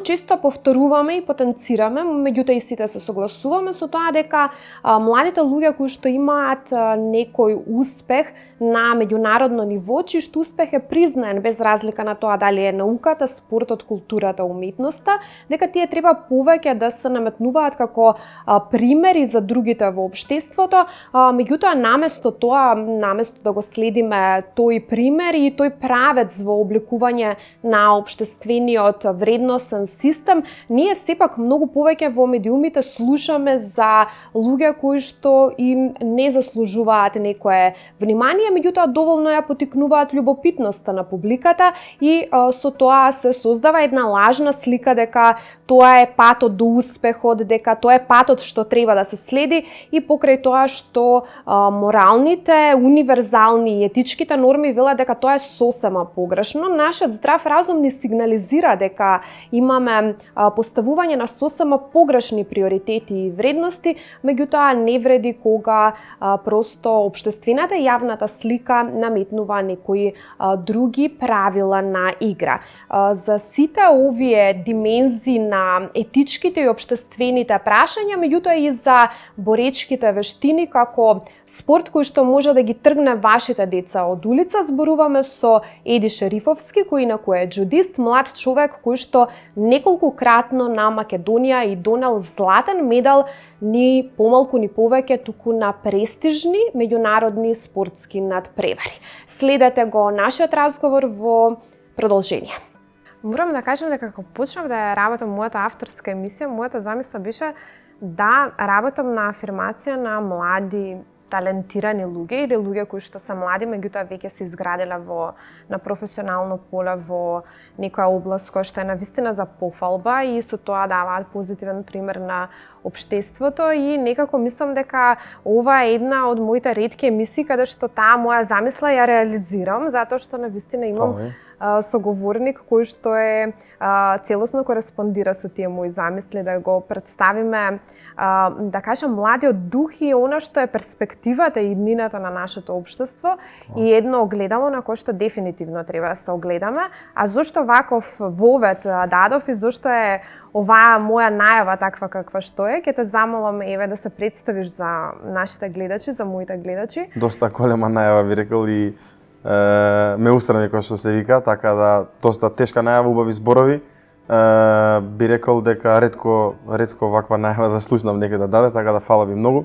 често повторуваме и потенцираме, меѓутоа и сите се согласуваме со тоа дека младите луѓе кои што имаат некој успех на меѓународно ниво, чиј успех е признаен без разлика на тоа дали е науката, спортот, културата, уметноста, дека тие треба повеќе да се наметнуваат како примери за другите во општеството, меѓутоа наместо да го следиме тој пример и тој правец во обликување на општествениот вредносен систем, ние сепак многу повеќе во медиумите слушаме за луѓе кои што им не заслужуваат некое внимание, меѓутоа доволно ја потикнуваат љубопитноста на публиката и со тоа се создава една лажна слика дека тоа е патот до успехот, дека тоа е патот што треба да се следи и покрај тоа што моралните, универзални и етичките норми велат дека тоа е сосема погрешно. Нашиот здрав разум ни сигнализира дека имаме поставување на сосема погрешни приоритети и вредности, меѓутоа не вреди кога просто општествената и јавната слика наметнува некои други правила на игра. За сите овие димензии на етичките и општествените прашања, меѓутоа и за боречките вештини како спорт кој што може да ги тргне вашите деца од улица, зборуваме со Еди Шерифовски, кој инаку е джудист, млад човек кој што неколкукратно на Македонија и донел златен медал ни помалку ни повеќе туку на престижни меѓународни спортски надпревари. Следете го нашиот разговор во продолжение. Морам да кажам дека кога почнав да ја работам мојата авторска емисија, мојата замисла беше да работам на афирмација на млади талентирани луѓе или луѓе кои што се млади, меѓутоа веќе се изградиле на професионално поле во некоја област која што е навистина за пофалба и со тоа даваат позитивен пример на општеството и некако мислам дека ова е една од моите ретки емисии каде што таа моја замисла ја реализирам, затоа што навистина имам соговорник кој што е целосно кореспондира со тие мои замисли, да го представиме, да кажам, младиот дух и она што е перспективата и иднината на нашето општество и едно огледало на кое што дефинитивно треба да се огледаме. А зошто ваков вовет дадов и зошто е оваа моја најава таква каква што е, ќе те замолам еве да се представиш за нашите гледачи, за моите гледачи. Доста голема најава би рекол и ме устрани кој што се вика, така да доста тешка најава, убави зборови. Би рекол дека ретко ваква најава да слушнам некој да даде, така да фала ви многу.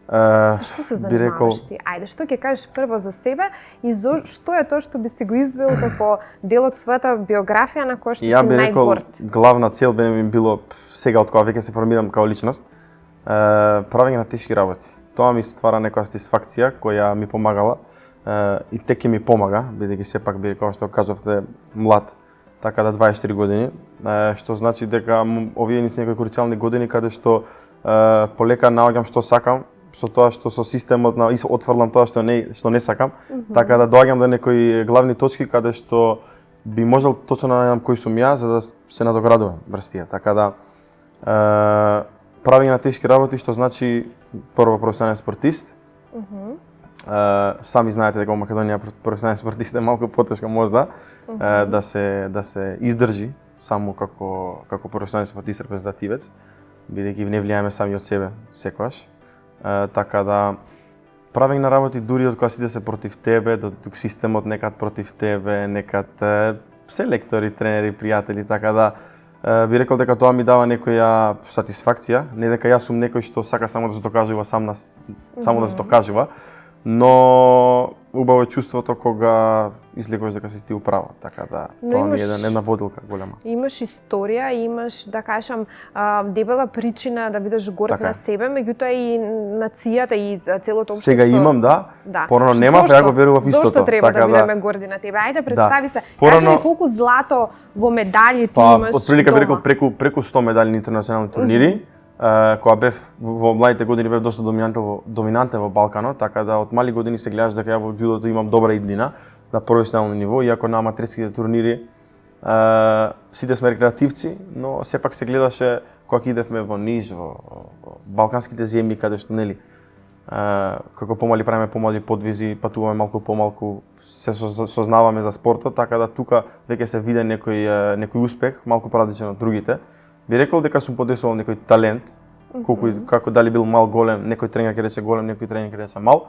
Што се занимаваш ти? Ајде, што ќе кажеш прво за себе и што е тоа што би си го издвоил како дел од својата биографија на која што си најгорд? Ја би рекол, главна цел би ми било сега од кога веќе се формирам као личност, правење на тешки работи. Тоа ми ствара некоја сатисфакција која ми помагала и теќе ми помага, бидејќи сепак би рекол што кажавте млад, така да 24 години, што значи дека овие ни се некои круцијални години каде што полека наоѓам што сакам, со тоа што со системот на отфрлам тоа што не сакам, така да доаѓам до некои главни точки каде што би можел точно да најдам кој сум ја за да се надоградувам врз тие. Така да правење на тешки работи што значи прво професионален спортист. Сами знаете дека во Македонија професионален спортист е малку потешка можда да се издржи само како професионален спортист репрезентативец, бидејќи не влијаме сами од себе секогаш. Така да правење на работи дури од кога сите се против тебе, тук системот некад против тебе, некад селектори, тренери, пријатели, така да би рекол дека тоа ми дава некоја сатисфакција, не дека јас сум некој што сака само да се докажува само да се докажува, но убаво е чувството кога излегуваш дека си ти управа, така да тоа ми е една водилка голема. Имаш историја, имаш, да кажам, дебела причина да бидеш горд на себе, меѓутоа и нацијата и целото општество. Сега имам, порано немав, ја го верував истото. Зошто треба да бидеме горди на тебе? Ајде, представи се. Кажи ми колку злато во медали ти имаш. Отприлика би рекол преку 100 медали на интернационални турнири. Кога бев во младите години бев доста доминантен во Балканот, така да од мали години се гледаш дека ја во џудото имам добра иднина на професионално ниво, иако на аматерските турнири сите сме рекреативци, но сепак се гледаше кога идевме во Ниш, во балканските земји каде што нели како помали правиме помали подвизи, патуваме малку помалку, се сознаваме за спортот, така да тука веќе се виде некој успех, малку поразличен од другите. Би рекол дека сум подесувал некој талент, како дали бил мал голем, некој тренер ќе рече голем, некој тренер ќе рече мал.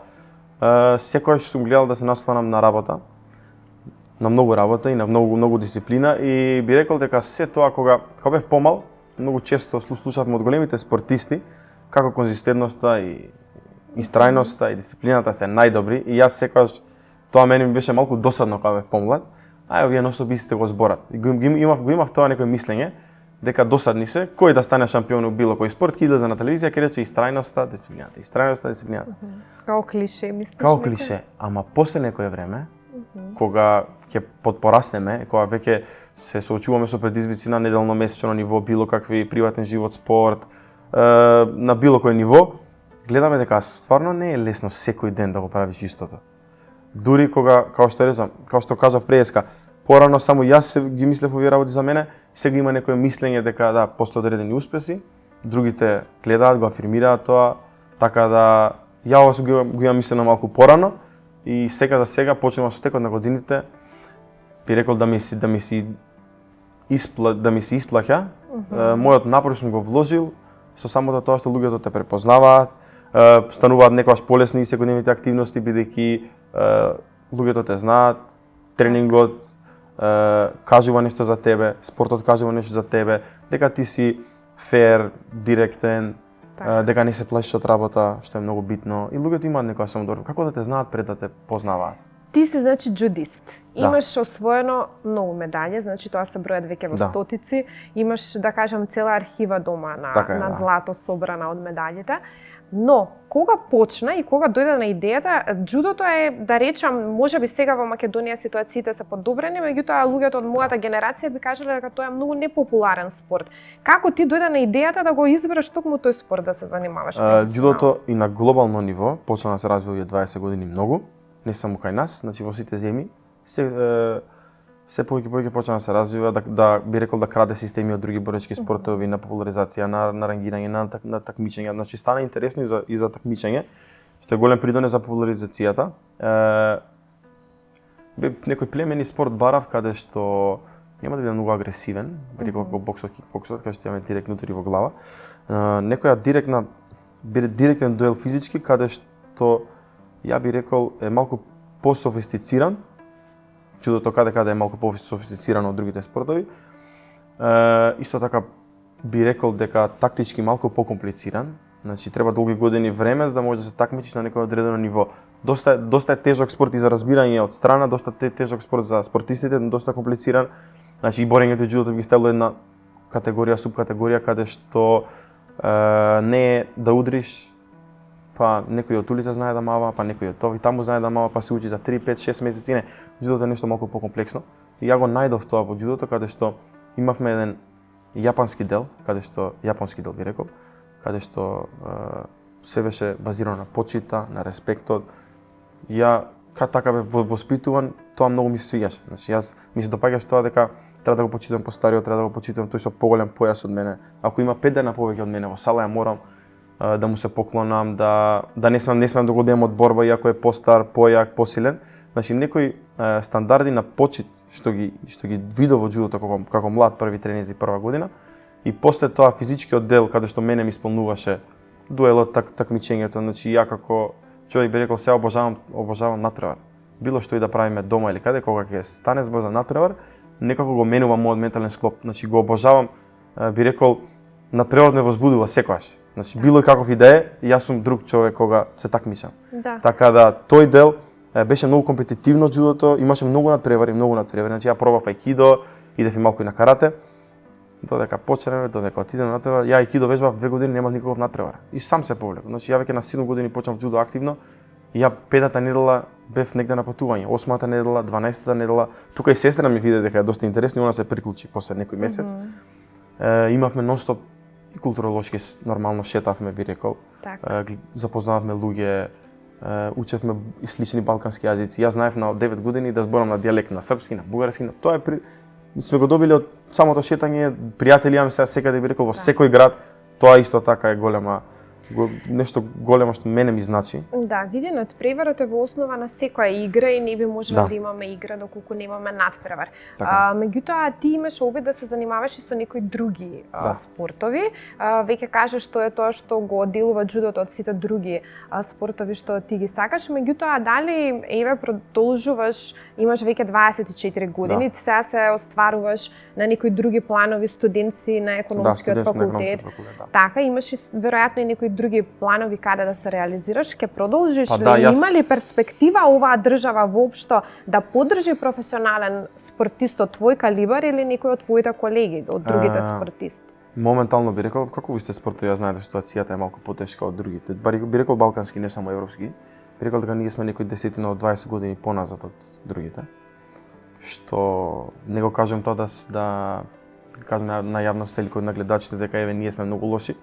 Секогаш сум гледал да се наслонам на работа, на многу работа и на многу дисциплина и би рекол дека се тоа кога бев помал, многу често слушавме од големите спортисти како конзистентноста и истрајноста и дисциплината се најдобри и јас секогаш тоа мене ми беше малку досадно кога бев помлад. Ај вие ностоп истите го зборат. И го имав тоа некој мислење дека досадни се, кој да стане шампион во било кој спорт, ќе излезе на телевизија ќе рече истрајноста, дисциплината. Као клише, мислиш? Као клише, ама после некое време, кога ќе пораснеме, кога веќе се соочуваме со предизвици на неделно месечно ниво, било какви приватен живот, спорт, на било кој ниво, гледаме дека стварно не е лесно секој ден да го правиш истото. Дури кога, као што кажав преска, порано само јас ги мислев овие работи за мене, сега има некое мислење дека да, после одредени успеси, другите гледаат, го афирмираат тоа, така да ја ова го имам мислено малку порано и сега за сега почнува со текот на годините, би рекол да ми се исплаќа. Мојот напор сум го вложил со самото тоа што луѓето те препознаваат, стануваат некогаш полесни и секојдневните активности бидејќи луѓето те знаат, тренингот кажува нешто за тебе, спортот кажува нешто за тебе, дека ти си фер, директен, дека не се плашиш од работа, што е многу битно и луѓето имаат некоја самодоверба. Како да те знаат пред да те познаваат? Ти си значи джудист. Имаш освоено многу медаљи, значи тоа се бројат веќе во стотици. Имаш, да кажам, цела архива дома на злато собрана од медаљите. Но, кога почна и кога дојде на идејата, џудото е, да речам, можеби сега во Македонија ситуациите се подобрени, меѓутоа луѓето од мојата генерација би кажале дека тоа е многу непопуларен спорт. Како ти дојде на идејата да го избереш токму тој спорт да се занимаваш? Џудото и на глобално ниво почна да се развива овие 20 години многу, не само кај нас, значи во сите земји. Се повеќе почна да се развива, да би рекол да краде системи од други боречки спортови, на популаризација, на рангирање, на такмичење. Значи стана интересно и за такмичење, што е голем придонес за популаризацијата. Некој племени спорт барав каде што нема да биде многу агресивен, би рекол како боксот, кикбоксот, каде што имаме директни удари во глава. Некоја директен дуел физички, каде што ја би рекол е малку пософистициран. Џудото каде е малку по-софистицирано од другите спортови. Исто така би рекол дека тактички малку по-комплициран. Значи треба долги години време за да можеш да се такмичиш на некој одредено ниво. Доста е тежок спорт и за разбирање од страна, доста тежок спорт за спортистите, доста комплициран. Значи и борењето и џудото ги ставило една категорија, субкатегорија каде што не е да удриш, па некој од улица знае да мава, па некој од тоа и таму знае да мава, па се учи за 3, 5, 6 месеци. Не, џудото е нешто малку покомплексно. И ја го најдов тоа во џудото, каде што имавме еден јапонски дел би рекол, каде што се беше базирано на почита, на респектот. Ја така бев воспитуван, тоа многу ми се свиѓаше. Значи јас ми се допаѓаше тоа дека треба да го почитам постариот, треба да го почитам тој со поголем појас од мене. Ако има 5 дена повеќе од мене во сала, ја морам да му се поклонам, да не смеам да го одбијам од борба иако е постар, појак, посилен. Значи некои стандарди на почит што ги видов во џудото како млад први тренинзи прва година и после тоа физичкиот дел каде што мене ми исполнуваше дуелот, такмичењето, значи ја како човек би рекол се обожавам натпревар. Било што и да правиме дома или каде, кога ќе стане збор за натпревар, некако го менува мојот ментален склоп. Значи го обожавам, би рекол, натпреварот ме возбудува секогаш. Значи било и каков и да е, јас сум друг човек кога се такмичам. Така да тој дел беше многу компетитивно џудото, имаше многу натпревари. Значи ја пробав аикидо, идев и малку и на карате. Додека почнеме, додека отидем на натпревар, ја аикидо вежбав 2 години, немав никаков натпревар. И сам се повлеков. Значи ја веќе на 7 години почнав џудо активно. И ја 5-та недела бев негде на патување, 8-та недела, 12-та недела. Тука и сестра ми виде дека е доста интересно и она се приклучи после некој месец. Имавме нонстоп и културолошки нормално шетавме, би рекол. Запознававме луѓе, учевме слични балкански јазици. Јас знаев на 9 години да зборам на дијалект на српски, на бугарски, тоа сме го добили од самото шетање. Пријатели имаме сега секаде, би рекол, во секој град. Тоа исто така е голема нешто големо што мене ми значи. Да, види, надпреварот е во основа на секоја игра и не би можело Да. да имаме игра доколку немаме надпревар. Така. Меѓутоа, ти имаш обид да се занимаваш и со некои други Да. спортови. Веќе кажеш што е тоа што го одделува джудото од сите други спортови што ти ги сакаш, меѓутоа дали еве продолжуваш, имаш веќе 24 години, ти сега се остваруваш на некои други планови, студенци на економскиот факултет. Да. Така, имаш и веројатно и некои други планови каде да се реализираш, ќе продолжиш, Па да, има ли перспектива оваа држава воопшто да поддржи професионален спортист од твој калибар или некој од твоите колеги, од другите спортисти? Моментално би рекол, како ви сте спортови, ја знаете ситуацијата е малку потешка од другите. Би рекол балкански, не само европски. Би рекол дека ние сме некои 10 од 20 години поназад од другите. Што не го кажам тоа да кажам на јавноста или на гледачите дека еве ние сме многу лоши.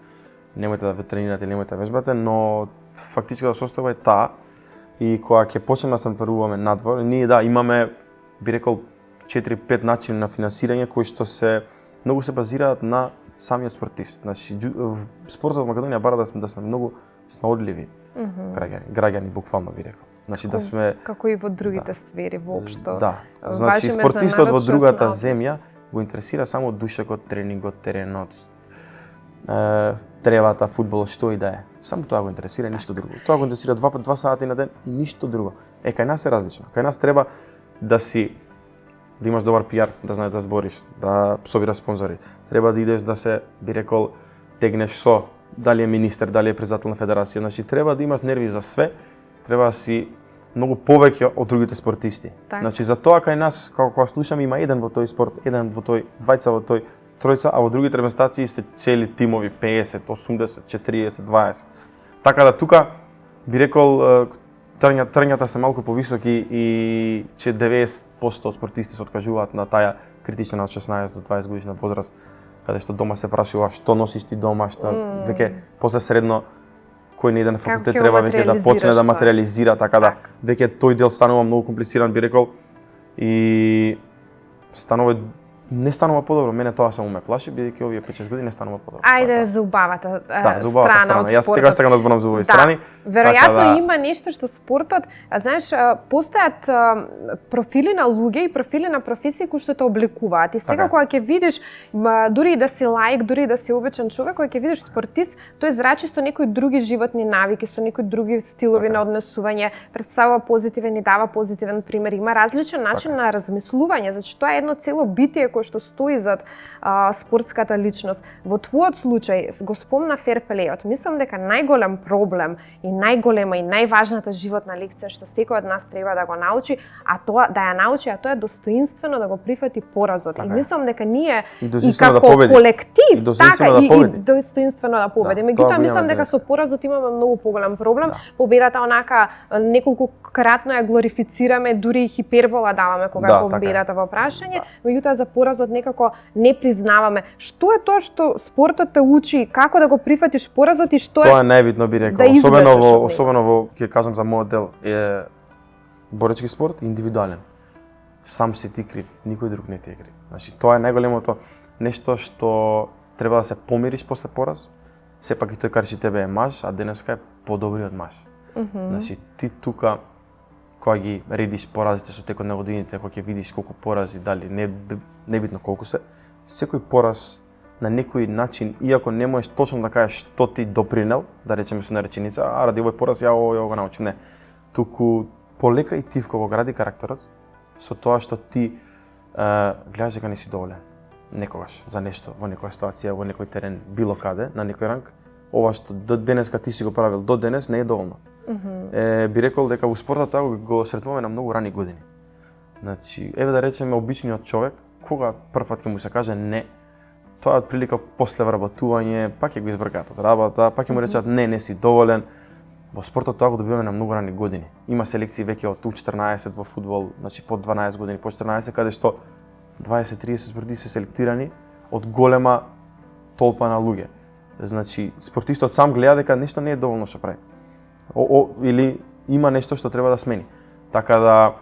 Немојте да ве тренирате, немојте да вежбате, но фактичката состава е таа и кога ќе почнеме да се натпреваруваме надвор, ние да имаме би рекол 4-5 начини на финансирање кои што се многу се базираат на самиот спортист. Значи спортот во Македонија бара да сме многу снаодливи граѓани буквално би рекол. Значи да сме како и во другите сфери воопшто. Да. Значи спортистот во другата земја го интересира само душекот, тренингот, теренот, тревата, фудбалот, што и да е. Само тоа го интересира, ништо друго. Тоа го интересира 2 сати на ден и ништо друго. Кај нас е различно. Кај нас треба да имаш добар пиар, да знаеш да збориш, да собираш спонзори. Треба да идеш да се, би рекол, тегнеш со дали е министер, дали е председател на федерација. Значи треба да имаш нерви за све, треба да си многу повеќе од другите спортисти. Так. Значи за тоа кај нас, кога слушаме, има еден во тој спорт, еден во тој, двајца во тој, тројца, а во другите репрезентации се цели тимови 50, 80, 40, 20. Така да тука би рекол трњата се малку повисоки и че 90% од спортисти се откажуваат на таа критична од 16 до 20 годишна возраст, каде што дома се прашува што носиш ти дома, што веќе после средно кој не иде на факултет треба веќе да почне да материализира, така да веќе тој дел станува многу комплициран би рекол и не станува подобро, мене тоа само ме плаши, бидејќи овие 5-6 години не станува подобро. Ајде за убавата страна од спортот. Јас сега сакам да зборам за овие страни. Веројатно има нешто што спортот, знаеш, постојат профили на луѓе и профили на професии кои што те обликуваат. И сега кога ќе видиш, дури и да си лаик, дури и да си обичен човек, кога ќе видиш спортист, тој зрачи со некои други животни навики, со некои други стилови на однесување, представува позитивен и дава позитивен пример. Има различен начин на размислување, значи тоа е едно цело битие кое што стои зад спортската личност. Во твојот случај, го спомна ферплејот. Мислам дека најголем проблем и најголема и најважната животна лекција што секој од нас треба да го научи, а тоа е достоинствено да го прифати поразот. И мислам дека ние и како колектив, и достоинствено да победи. Меѓутоа мислам дека со поразот имаме многу поголем проблем. Победата онака неколку кратно ја глорифицираме, дури и хипербола даваме кога победата во прашање, меѓутоа за поразот некако не признаваме. Што е тоа што спортот те учи, како да го прифатиш поразот и што е? Тоа е најбитно би рекол, особено во ќе кажам за мојот дел е боречки спорт индивидуален. Сам си ти крив, никој друг не ти е крив. Значи тоа е најголемото нешто што треба да се помириш после пораз. Сепак и тој карши тебе е маж, а денеска е подобриот маж. Значи ти тука кога ги редиш поразите со текот на годините, кога ќе видиш колку порази дали небитно колку се, секој пораз на некој начин, иако не можеш точно да кажеш што ти допринел, да речеме со нареченица, ради овој пораз ја го научим, не. Туку полека и тивко го гради карактерот со тоа што ти гледаш дека не си доволен некогаш за нешто, во некоја ситуација, во некој терен, било каде, на некој ранг, ова што до денеска ти си го правил до денес не е доволно. Би рекол дека во спортот тоа го сретнуваме на многу рани години. Значи, еве да речеме обичниот човек, кога првпат ќе му се каже не, тоа од прилика после вработување, пак ќе го избркаат од работа, пак ќе му речат не си доволен. Во спортот тоа го добиваме на многу рани години. Има селекции веќе од U14 во фудбал, значи по 12 години, по 14, каде што 20-30 спортисти се селектирани од голема толпа на луѓе. Значи, спортистот сам гледа дека нешто не е доволно што прави. Или има нешто што треба да смени. Така да,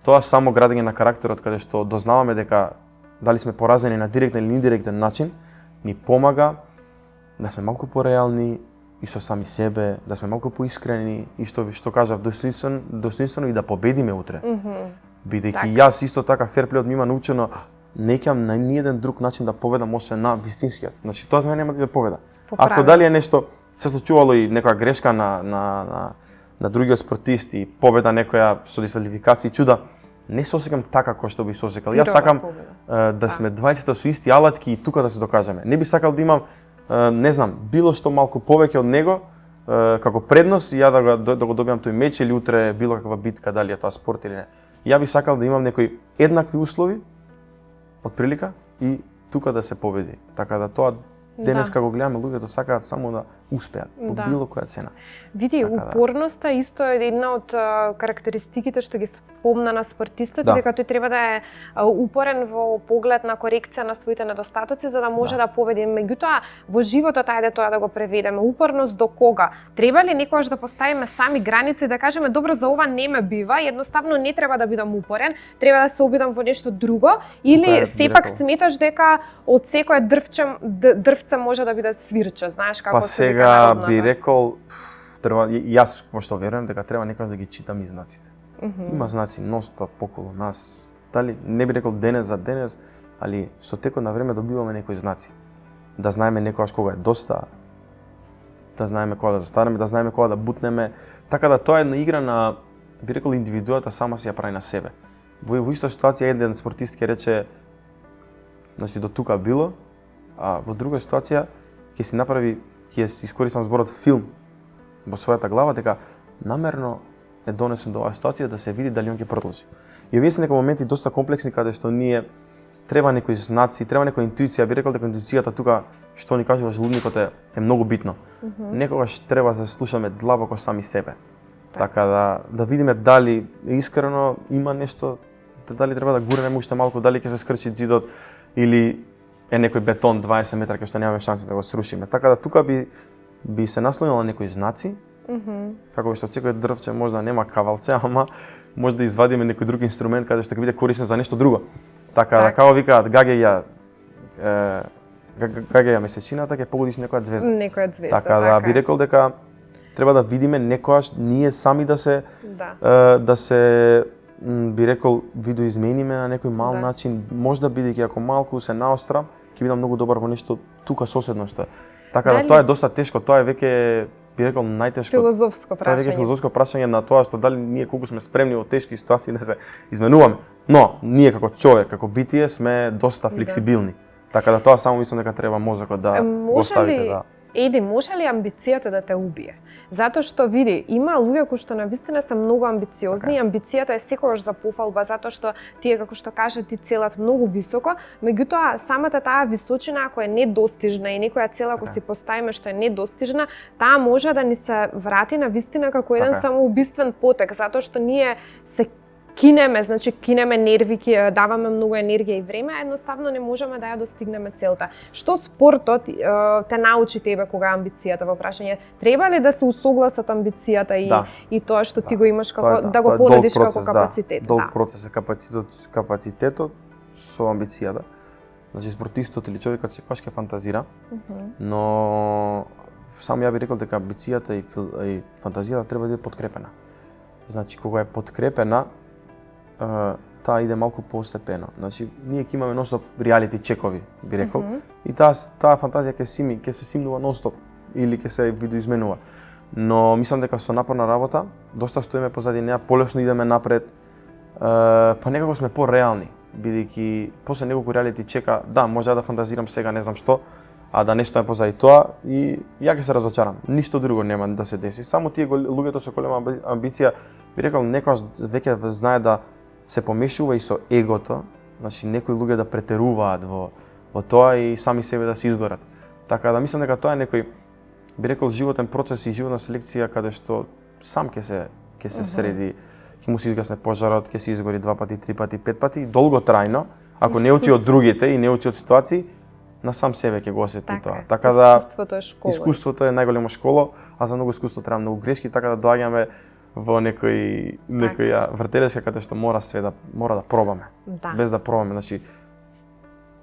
тоа само градење на карактерот, каде што дознаваме дека дали сме поразени на директен или индиректен начин, ни помага да сме малку пореални и со сами себе, да сме малку поискрени и што кажав, достоинствено и да победиме утре. Бидејќи јас исто така ферплејот ми има научено, не ќам на ниеден друг начин да победам освен на вистинскиот. Значи тоа за мене нема да победа. Ако дали е нешто се случувало и некоја грешка на другиот спортист и победа некоја со дисквалификација и чуда, не се осеќам така кој што би се осекал. Јас сакам да сме двајцата со исти алатки и тука да се докажеме. Не би сакал да имам не знам, било што малку повеќе од него како предност и ја да го добиам тој меч или утре било каква битка, дали е тоа спорт или не. Ја би сакал да имам некои еднакви услови од прилика и тука да се победи. Така да тоа денеска го гледаме, луѓето сакаат само да успеат по било која цена. Види, упорноста исто е една од карактеристиките што ги спомна на спортистот, дека тој треба да е упорен во поглед на корекција на своите недостатоци за да може да победи. Меѓутоа, во животот ајде тоа да го преведеме. Упорност до кога? Треба ли некогаш да поставиме сами граници и да кажеме добро за ова не ме бива, едноставно не треба да бидам упорен, треба да се обидам во нешто друго или сепак сметаш дека од секое дрвце може да биде свирче, знаеш како се вика народната? Би рекол, треба, јас во што верувам дека треба некогаш да ги читам и знаците. Има знаци ностоп околу нас. Дали не би рекол денес за денес, али со текот на време добиваме некои знаци. Да знаеме некогаш кога е доста, да знаеме кога да застанеме, да знаеме кога да бутнеме. Така да тоа е една игра на, би рекол, индивидуата сама си ја прави на себе. Во иста ситуација еден спортист ќе рече, значи до тука било, а во друга ситуација ќе си направи, ќе си искористам зборот филм во својата глава дека намерно е донесен до оваа ситуација да се види дали он ќе продолжи. И овие се некои моменти доста комплексни каде што ние треба некои знаци, треба некоја интуиција, би рекол дека интуицијата тука што ни кажува желудникот е многу битно. Некогаш треба да се слушаме длабоко сами себе. Така да видиме дали искрено има нешто, дали треба да гурнеме уште малку, дали ќе се скрчи ѕидот или е некој бетон 20 метра кај што немаме шанси да го срушиме. Така да тука би се наслонил на некои знаци. Како што секој дрвче може да нема кавалче, ама може да извадиме некој друг инструмент каде што ќе биде корисен за нешто друго. Така да како викаат гаѓеја месечината ќе погодиш некоја ѕвезда. Некоја ѕвезда. Така да би рекол дека треба да видиме некојаш ние сами да се би рекол видоизмениме на некој мал начин, можда бидејќи ако малку се наострам, ќе бидам многу добар во нешто тука соседно што е. Така да тоа е доста тешко, тоа е веќе би рекол најтешко. Филозофско прашање. Тоа е веќе филозофско прашање на тоа што дали ние колку сме спремни во тешки ситуации да се изменуваме. Но ние како човек, како битие сме доста флексибилни. Така да тоа само мислам дека треба мозокот да го ставите Еди, може ли амбицијата да те убие? Затоа што види, има луѓе кои што навистина се многу амбициозни и амбицијата е секогаш за пофалба затоа што тие како што кажа ти целат многу високо, меѓутоа самата таа височина ако е недостижна и некоја цел ако си поставиме што е недостижна, таа може да ни се врати на вистина како еден самоубиствен потек затоа што ние се кинеме нерви, даваме многу енергија и време, а едноставно не можеме да ја достигнеме целта. Што спортот те научи тебе кога амбицијата во прашање? Треба ли да се усогласат амбицијата и тоа што ти го имаш како да го понудиш како капацитет? Долг процес е капацитетот со амбицијата. Значи спортистот или човекот секогаш ќе фантазира, но само ја би рекол дека амбицијата и фантазијата треба да биде подкрепена. Значи кога е подкрепена таа иде малку постепено. Значи, ние ќе имаме нонстоп реалити чекови, би рекол, и таа фантазија ќе се симнува нонстоп или ќе се видоизменува. Но мислам дека со напорна работа, доста стоиме позади неа, полесно идеме напред, па некако сме пореални, бидејќи после неколку реалити чека, може да фантазирам сега не знам што, а да не стојам позади тоа и ја ќе се разочарам. Ништо друго нема да се деси. Само тие луѓето со голема амбиција, би рекол, некојаш веќе знае да се помешува и со егото, значи некои луѓе да претеруваат во тоа и сами себе да се изгорат. Така да мислам дека тоа е некој, би рекол, животен процес и животна селекција каде што сам ќе се среди, ќе му се изгасне пожарот, ќе се изгори 2 пати, 3 пати, 5 пати, долготрајно, ако не учи од другите и не учи од ситуации, на сам себе ќе го осети тоа. Така да искуството е школа. Искуството е најголемо школа, а за многу искуство треба многу грешки, така да доаѓаме во некоја вртелешка каде што мора да пробаме. Без да пробаме, значи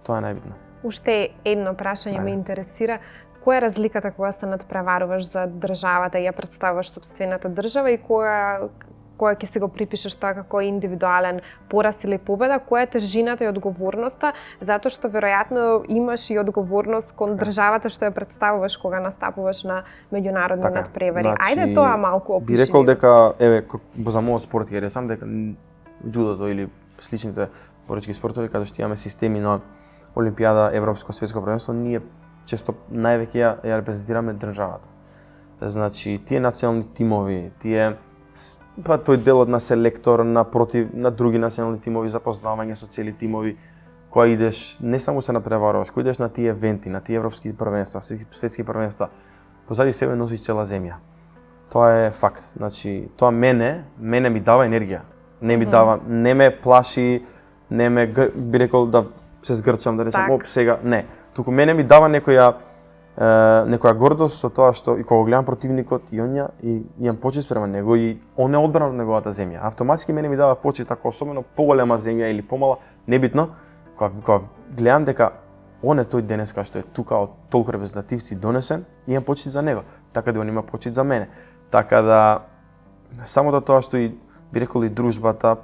тоа е најбитно. Уште едно прашање ме интересира. која е разликата кога се надпреваруваш за државата и ја представуваш сопствената држава и која ќе си го припишеш тоа како индивидуален пораз или победа, која е тежината и одговорноста, затоа што веројатно имаш и одговорност кон државата што ја представуваш кога настапуваш на меѓународни надпревари. Ајде тоа малку опиши. Би рекол дека за мојот спорт ќе речам дека џудото или сличните боречки спортови каде што имаме системи на Олимпијада, Европско, Светско првенство, ние често највеќе ја репрезентираме државата. Значи, тие национални тимови, тој делот на селектор, на други национални тимови, запознавање со цели тимови, која идеш, не само се надпреваруваш, кој идеш на тие евенти, на тие европски првенства, светски првенства, позади себе носиш цела земја. Тоа е факт. Значи, тоа мене ми дава енергија. Не ме плаши, би рекол да се згрчам, да речам, сега, не. Туку мене ми дава некоја гордост со тоа што и кога гледам противникот и имам почит спрема него и он е одбран од неговата земја. Автоматски мене ми дава почит, ако особено поголема земја или помала, небитно, кога гледам дека он е тој денес кај што е тука од толку репрезентативци донесен, имам почит за него, така да он има почит за мене. Така да самото тоа што и би рекол и дружбата,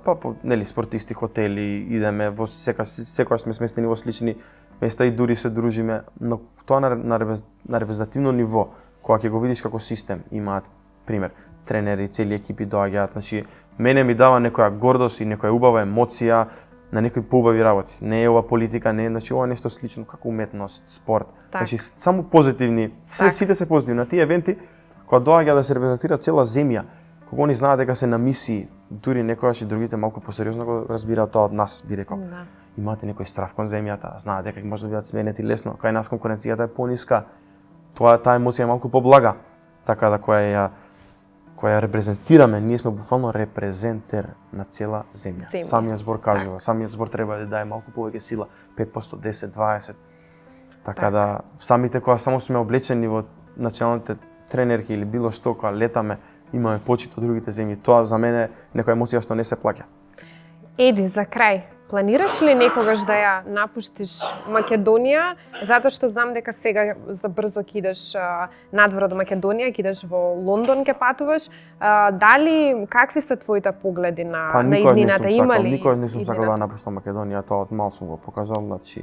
спортисти, хотели, идеме во секогаш сме сместени во слични места и дури се дружиме, но тоа на репрезентативно ниво, кога ќе го видиш како систем, имаат пример тренери, цели екипи доаѓаат, значи мене ми дава некоја гордост и некоја убава емоција на некои поубави работи. Не е ова политика, не е, значи ова е нешто слично како уметност, спорт. Значи само позитивни, сите се позитивни на тие евенти, кога доаѓа да се репрезентира цела земја, кога они знаат дека се на мисии, дури некогаш и другите малку посериозно го разбираат тоа од нас, би рекол. Имате некој страв кон земјата, знаат дека може да бидат сменети лесно, кај нас конкуренцијата е пониска. Таа емоција е малку поблага, така да која ја репрезентираме, ние сме буквално репрезентер на цела земја. Самиот збор кажува, самиот збор треба да даде малку повеќе сила, 5%, 10, 20. Така да самите кога само сме облечени во националните тренерки или било што кога летаме, имаме почит од другите земји. Тоа за мене е некоја емоција што не се плаќа. Еди, за крај, планираш ли некогаш да ја напуштиш Македонија, затоа што знам дека сега за брзо ќе идеш надвор од Македонија, ќе идеш во Лондон, ќе патуваш. Дали какви се твоите погледи на иднината? Никој не сум сакал да напуштам Македонија, тоа од мал сум го покажал, значи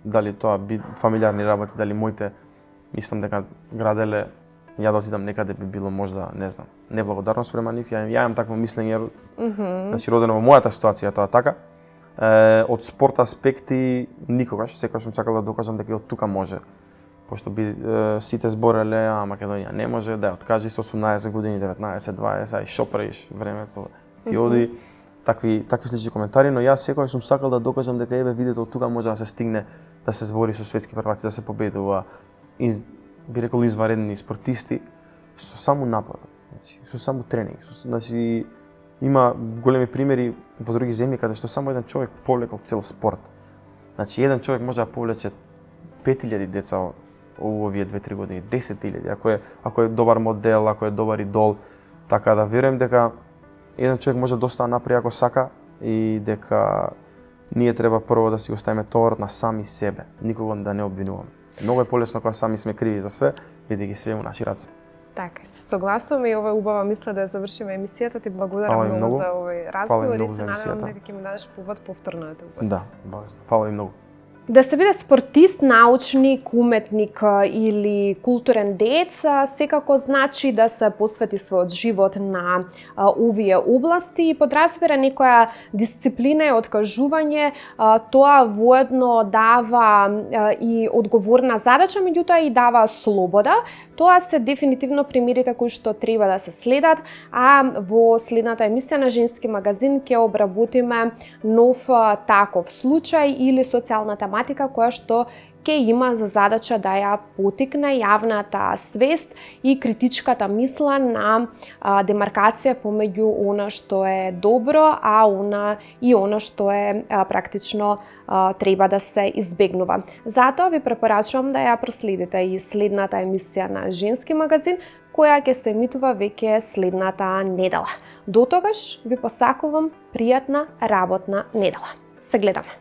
дали тоа фамилиарни работи, дали моите, мислам дека граделе ја да отидам некаде би било можда, не знам, неблагодарно спрема нив. Ја имам такво мислење, значи родено во мојата ситуација тоа така. Од спорт аспекти никогаш, секогаш сум сакал да докажам дека и од тука може. Пошто сите збореле, Македонија не може, да ја откажи со 18 години, 19, 20, ај шо правиш, времето ти оди. Такви слични коментари, но јас секогаш сум сакал да докажам дека видите од тука може да се стигне, да се збори со светски прваци, да се победува. Би рекол изваредни спортисти со само напор, значи со само тренинг, значи има големи примери во други земји каде што само еден човек повлекол цел спорт. Значи еден човек може да повлече 5000 деца во овие 2-3 години, 10.000 ако е добар модел, ако е добар идол, така да верувам дека еден човек може доста напред ако сака и дека ние треба прво да си оставиме товарот на сами себе, никого да не обвинуваме. Многу е полесно кога сами сме криви за све, бидејќи све во наши раце. Така, се согласувам и ова е убава мисла да ја завршиме емисијата. Ти благодарам многу за овој разговор и се надевам дека ќе ми дадеш повод повторно да те упостам. Да, фала ви многу. Да се биде спортист, научник, уметник или културен деец, секако значи да се посвети својот живот на овие области и подразбира некоја дисциплина и откажување, тоа воедно дава и одговорна задача, меѓутоа и дава слобода. Тоа се дефинитивно примерите кои што треба да се следат, а во следната емисија на Женски магазин ќе обработиме нов таков случај или социјална тематика која што ќе има за задача да ја потикне јавната свест и критичката мисла на демаркација помеѓу она што е добро, а она што е практично треба да се избегнува. Затоа ви препорачувам да ја проследите и следната емисија на Женски магазин, која ќе се емитува веќе следната недела. До тогаш ви посакувам пријатна работна недела. Се гледаме!